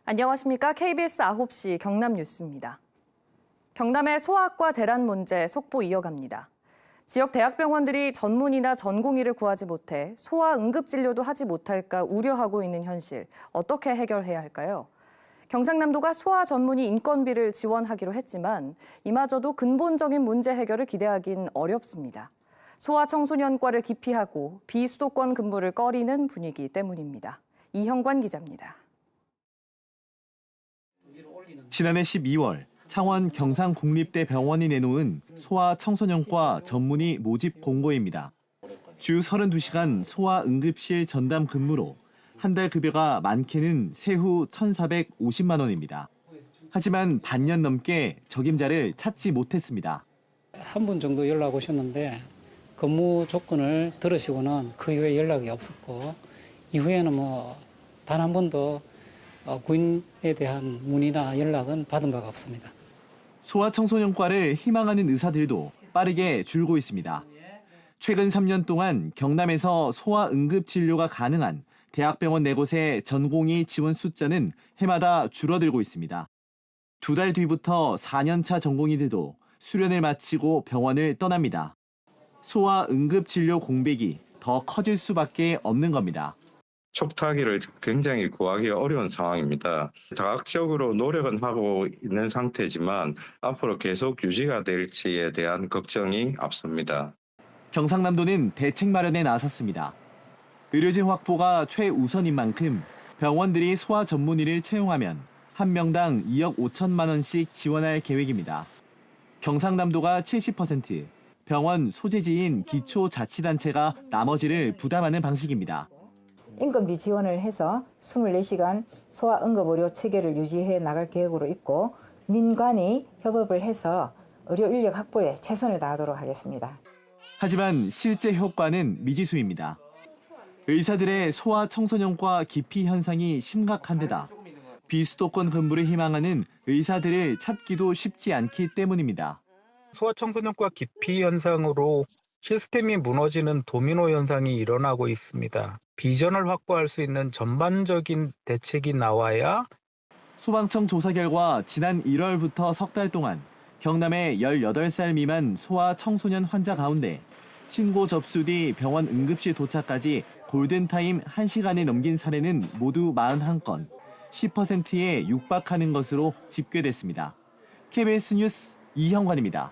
안녕하십니까. KBS 9시 경남 뉴스입니다. 경남의 소아과 대란 문제 속보 이어갑니다. 지역 대학병원들이 전문의나 전공의를 구하지 못해 소아 응급진료도 하지 못할까 우려하고 있는 현실, 어떻게 해결해야 할까요? 경상남도가 소아 전문의 인건비를 지원하기로 했지만 이마저도 근본적인 문제 해결을 기대하긴 어렵습니다. 소아청소년과를 기피하고 비수도권 근무를 꺼리는 분위기 때문입니다. 이형관 기자입니다. 지난해 12월 창원 경상국립대병원이 내놓은 소아청소년과 전문의 모집 공고입니다. 주 32시간 소아응급실 전담 근무로 한 달 급여가 많게는 세후 1,450만 원입니다. 하지만 반년 넘게 적임자를 찾지 못했습니다. 한 분 정도 연락 오셨는데 근무 조건을 들으시고는 그 이후에 연락이 없었고 이후에는 단 한 번도 구인에 대한 문의나 연락은 받은 바가 없습니다. 소아청소년과를 희망하는 의사들도 빠르게 줄고 있습니다. 최근 3년 동안 경남에서 소아응급진료가 가능한 대학병원 4곳의 전공의 지원 숫자는 해마다 줄어들고 있습니다. 2달 뒤부터 4년차 전공의들도 수련을 마치고 병원을 떠납니다. 소아응급진료 공백이 더 커질 수밖에 없는 겁니다. 촉탁의를 굉장히 구하기 어려운 상황입니다. 다각적으로 노력은 하고 있는 상태지만 앞으로 계속 유지가 될지에 대한 걱정이 앞섭니다. 경상남도는 대책 마련에 나섰습니다. 의료진 확보가 최우선인 만큼 병원들이 소아 전문의를 채용하면 한 명당 2억 5천만 원씩 지원할 계획입니다. 경상남도가 70%, 병원 소재지인 기초자치단체가 나머지를 부담하는 방식입니다. 인건비 지원을 해서 24시간 소아응급의료 체계를 유지해 나갈 계획으로 있고 민관이 협업을 해서 의료 인력 확보에 최선을 다하도록 하겠습니다. 하지만 실제 효과는 미지수입니다. 의사들의 소아 청소년과 기피 현상이 심각한 데다 비수도권 근무를 희망하는 의사들을 찾기도 쉽지 않기 때문입니다. 소아청소년과 기피 현상으로 시스템이 무너지는 도미노 현상이 일어나고 있습니다. 비전을 확보할 수 있는 전반적인 대책이 나와야 소방청 조사 결과 지난 1월부터 석 달 동안 경남의 18살 미만 소아 청소년 환자 가운데 신고 접수 뒤 병원 응급실 도착까지 골든타임 1시간을 넘긴 사례는 모두 41건, 10%에 육박하는 것으로 집계됐습니다. KBS 뉴스 이형관입니다.